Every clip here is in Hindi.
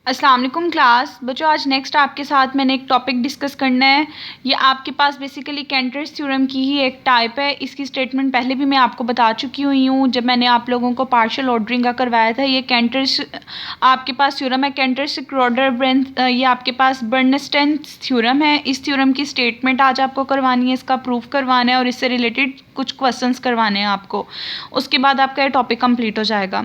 अस्सलाम वालेकुम क्लास बच्चों, आज नेक्स्ट आपके साथ मैंने एक टॉपिक डिस्कस करना है। ये आपके पास बेसिकली कैंटर्स थ्योरम की ही एक टाइप है। इसकी स्टेटमेंट पहले भी मैं आपको बता चुकी हुई हूँ जब मैंने आप लोगों को पार्शियल ऑर्डरिंग का करवाया था। ये कैंटर्स आपके पास थ्योरम है, कैंटर्स क्रॉडर ये आपके पास बर्नस्टेन थ्योरम है। इस थ्योरम की स्टेटमेंट आज आपको करवानी है, इसका प्रूफ करवाना है और इससे रिलेटेड कुछ क्वेश्चंस करवाने हैं आपको। उसके बाद आपका ये टॉपिक कंप्लीट हो जाएगा।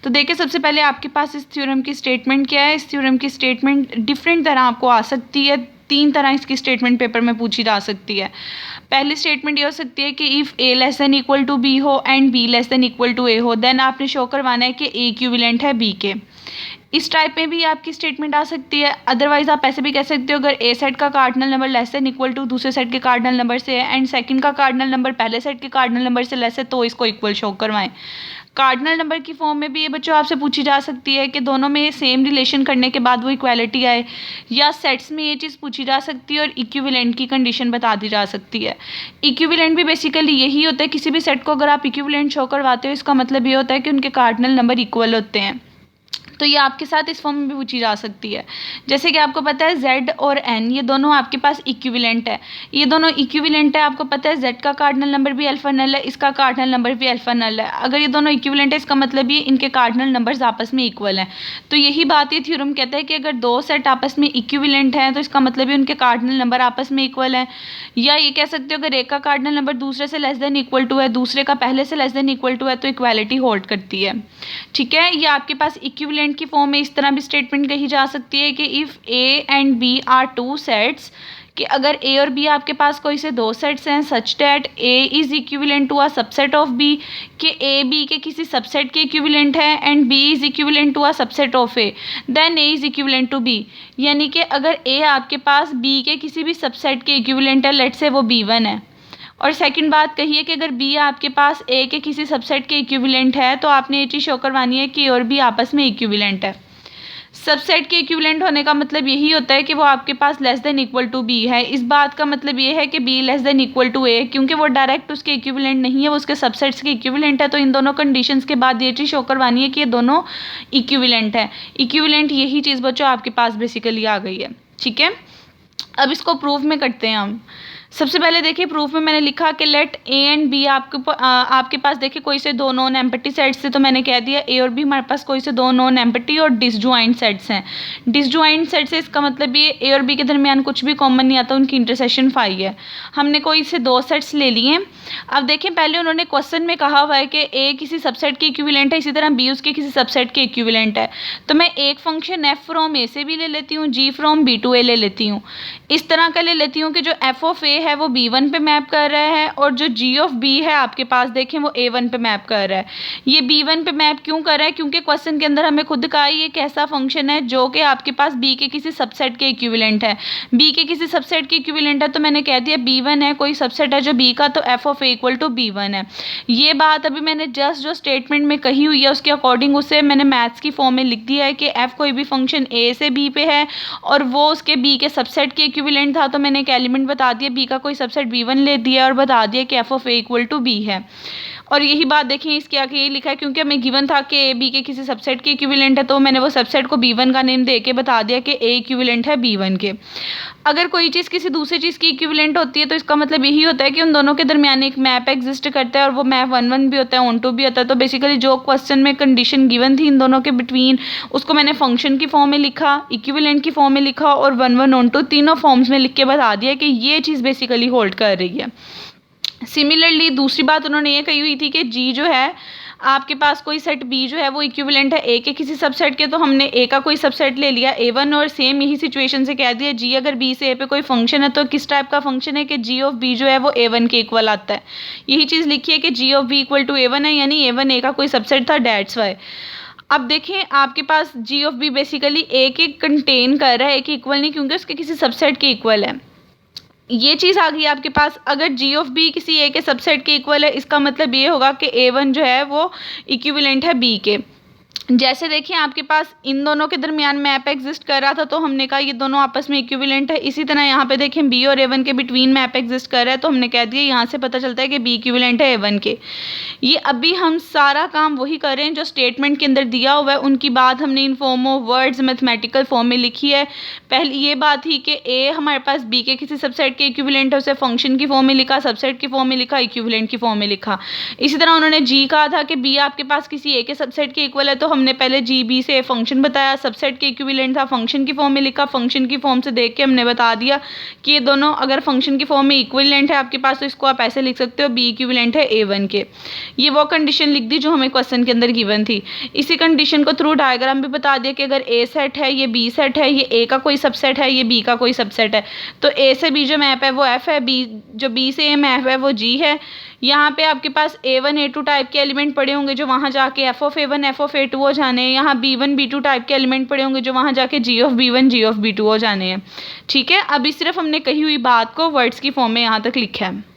तो देखिए, सबसे पहले आपके पास इस थ्योरम की स्टेटमेंट क्या है। इस थ्योरम की स्टेटमेंट डिफरेंट तरह आपको आ सकती है। 3 तरह इसकी स्टेटमेंट पेपर में पूछी जा सकती है। पहली स्टेटमेंट ये हो सकती है कि if A less than equal to B हो and B less than equal to A हो, देन आपने शो करवाना है कि ए इक्विवेलेंट है बी के। इस टाइप में भी आपकी स्टेटमेंट आ सकती है। अदरवाइज आप ऐसे भी कह सकते हो, अगर ए सेट का cardinal number less than equal to दूसरे सेट के कार्डिनल नंबर से है एंड सेकंड का कार्डिनल नंबर पहले सेट के कार्डिनल नंबर से लेस है तो इसको इक्वल शो करवाएं। कार्डिनल नंबर की फॉर्म में भी ये बच्चों आपसे पूछी जा सकती है कि दोनों में सेम रिलेशन करने के बाद वो इक्वालिटी आए, या सेट्स में ये चीज़ पूछी जा सकती है और इक्विवेलेंट की कंडीशन बता दी जा सकती है। इक्विवेलेंट भी बेसिकली यही होता है, किसी भी सेट को अगर आप इक्विवेलेंट शो करवाते हो इसका मतलब ये होता है कि उनके कार्डिनल नंबर इक्वल होते हैं। तो ये आपके साथ इस फॉर्म में भी पूछी जा सकती है। जैसे कि आपको पता है Z और N ये दोनों आपके पास इक्विवेलेंट है। ये दोनों इक्विवेलेंट है, आपको पता है Z का कार्डिनल नंबर भी अल्फा नल है, इसका कार्डिनल नंबर भी अल्फा नल है। अगर ये दोनों इक्विवेलेंट है इसका मतलब ये इनके कार्डिनल नंबर्स आपस में इक्वल हैं। तो यही बात ये थ्योरम कहता है कि अगर दो सेट आपस में इक्विवेलेंट हैं तो इसका मतलब ये उनके कार्डिनल नंबर आपस में इक्वल हैं। या ये कह सकते हो अगर एक का कार्डिनल नंबर दूसरे से लेस देन इक्वल टू है, दूसरे का पहले से लेस देन इक्वल टू है तो इक्वालिटी होल्ड करती है। ठीक है, ये आपके पास इक्विवेलेंट की फॉर्म में इस तरह भी स्टेटमेंट कही जा सकती है कि if A and B are two sets, कि अगर ए और बी आपके पास कोई से दो सेट्स हैं such that A is equivalent to a subset of B, कि ए बी के किसी सबसेट के इक्विवेलेंट है and B is equivalent to a subset of A, then A is equivalent to B. यानी कि अगर ए आपके पास बी के किसी भी सबसेट के इक्विवेलेंट है, लेट से वो B1 है, और सेकंड बात कही है कि अगर बी आपके पास ए के किसी सबसेट के इक्विवेलेंट है तो आपने ये चीज़ शो करवानी है कि ए और बी आपस में इक्विवेलेंट है। सबसेट के इक्विवेलेंट होने का मतलब यही होता है कि वो आपके पास less than equal to B है। इस बात का मतलब ये है कि B less than equal to A, क्योंकि वो डायरेक्ट उसके इक्विवेलेंट नहीं है, वो उसके सबसेट्स के इक्विवेलेंट है। तो इन दोनों कंडीशंस के बाद ये चीज़ शो करवानी है कि ये दोनों इक्विवेलेंट है। इक्विवेलेंट यही चीज़ बच्चों आपके पास बेसिकली आ गई है। ठीक है, अब इसको प्रूफ में करते हैं हम। सबसे पहले देखिए, प्रूफ में मैंने लिखा कि लेट ए एंड बी आपके पास देखिए कोई से दो नॉन एम्पटी सेट्स से, तो मैंने कह दिया ए और बी हमारे पास कोई से दो नॉन एम्पटी और डिसजॉइंट सेट्स हैं। डिसजॉइंट सेट्स से इसका मतलब ये ए और बी के दरमियान कुछ भी कॉमन नहीं आता, उनकी इंटरसेक्शन फाई है। हमने कोई से दो सेट्स ले लिए। अब देखिए, पहले उन्होंने क्वेश्चन में कहा हुआ है कि ए किसी सबसेट के इक्विवेलेंट है, इसी तरह बी उसके किसी सबसेट के इक्विवेलेंट है। तो मैं एक फंक्शन एफ फ्रॉम ए से भी ले लेती हूँ, जी फ्रॉम बी टू ए ले लेती हूँ। इस तरह का ले लेती हूँ कि जो एफ ऑफ ए है वो B1 पे मैप कर रहा है और जो जी ऑफ बी है आपके पास देखें वो A1 पे मैप कर रहा है। ये B1 पे मैप क्यों कर रहा है? क्योंकि क्वेश्चन के अंदर हमें खुद कहा ये एक ऐसा फंक्शन है जो कि आपके पास B के किसी सबसेट के इक्विवेलेंट है। B के किसी सबसेट के इक्विवेलेंट है तो मैंने कह दिया B1 है, कोई सबसेट है जो B का, तो F of A equal to B1 है। ये बात अभी मैंने जस्ट जो स्टेटमेंट में कही हुई है उसके अकॉर्डिंग उसे मैंने मैथ्स की फॉर्म में लिख दिया है कि एफ कोई भी फंक्शन A से B पे है और वो उसके B के सबसेट के इक्विवेलेंट था, तो मैंने एक एलिमेंट बता दिया B का कोई सबसेट B1 ले दिया और बता दिया कि F of A equal to B है। और यही बात देखें इसके आगे ये लिखा है, क्योंकि हमें गिवन था कि ए बी के किसी सबसेट के इक्विवेलेंट है तो मैंने वो सबसेट को B1 का नेम दे के बता दिया कि ए इक्विवेलेंट है B1 के। अगर कोई चीज़ किसी दूसरी चीज़ की इक्विवेलेंट होती है तो इसका मतलब यही होता है कि उन दोनों के दरमियान एक मैप एग्जिस्ट करता है और वो मैप 1-1 भी होता है, ऑन टू भी होता है। तो बेसिकली जो क्वेश्चन में कंडीशन गिवन थी इन दोनों के बिटवीन, उसको मैंने फंक्शन की फॉर्म में लिखा, इक्विवेलेंट की फॉर्म में लिखा और 1-1 ऑन टू तीनों फॉर्म्स में लिख के बता दिया कि ये चीज़ बेसिकली होल्ड कर रही है। सिमिलरली दूसरी बात उन्होंने ये कही हुई थी कि जी जो है आपके पास कोई सेट बी जो है वो इक्विवेलेंट है ए के किसी सबसेट के, तो हमने ए का कोई सबसेट ले लिया A1 और सेम यही सिचुएशन से कह दिया जी अगर बी से ए पे कोई फंक्शन है तो किस टाइप का फंक्शन है कि जी ऑफ बी जो है वो A1 के इक्वल आता है। यही चीज़ लिखी है कि G of B equal to A1 है, यानी A1 ए का कोई सबसेट था, डैट्स वाई। अब देखें आपके पास जी ऑफ बी बेसिकली ए के कंटेन कर रहा है, ए के इक्वल नहीं, क्योंकि उसके किसी सबसेट के इक्वल है। ये चीज़ आ गई आपके पास। अगर जी ऑफ बी किसी ए के सबसेट के इक्वल है इसका मतलब ये होगा कि A1 जो है वो इक्विवेलेंट है बी के। जैसे देखिए आपके पास इन दोनों के दरमियान मैप एग्जिस्ट कर रहा था तो हमने कहा ये दोनों आपस में इक्विवेलेंट है। इसी तरह यहाँ पे देखें बी और ए1 के बिटवीन मैप एग्जिस्ट कर रहा है तो हमने कह दिया यहाँ से पता चलता है कि बी इक्विवेलेंट है ए1 के। ये अभी हम सारा काम वही कर रहे हैं जो स्टेटमेंट के अंदर दिया हुआ है, उनकी बात हमने in form of words mathematical form में लिखी है। पहले ये बात थी कि ए हमारे पास बी के किसी सबसेट के इक्विवेलेंट है, उसे फंक्शन की फॉर्म में लिखा, सबसेट की फॉर्म में लिखा, इक्विवेलेंट की फॉर्म में लिखा। इसी तरह उन्होंने जी कहा था कि बी आपके पास किसी ए के सबसेट के इक्वल है तो हमने पहले जी बी से फंक्शन बताया, सबसेट के इक्विवेलेंट था, फंक्शन की फॉर्म में लिखा, फंक्शन की फॉर्म से देख के हमने बता दिया कि ये दोनों अगर फंक्शन की फॉर्म में इक्विवेलेंट है आपके पास तो इसको आप ऐसे लिख सकते हो बी इक्विवेलेंट है ए1 के। ये वो कंडीशन लिख दी जो हमें क्वेश्चन के अंदर गिवन थी। इसी कंडीशन को थ्रू डायग्राम भी बता दिया कि अगर ए सेट है, ये बी सेट है, ये ए का कोई सबसेट है, ये बी का कोई सबसेट है, तो ए से बी जो मैप है वो एफ है, बी जो बी से ए मैप है वो जी है। यहाँ पे आपके पास A1 A2 टाइप के एलिमेंट पड़े होंगे जो वहाँ जाके F of A1 F of A2 हो जाने हैं। यहाँ B1 B2 टाइप के एलिमेंट पड़े होंगे जो वहाँ जाके G of B1 G of B2 हो जाने हैं। ठीक है, अभी सिर्फ हमने कही हुई बात को वर्ड्स की फॉर्म में यहाँ तक लिखा है।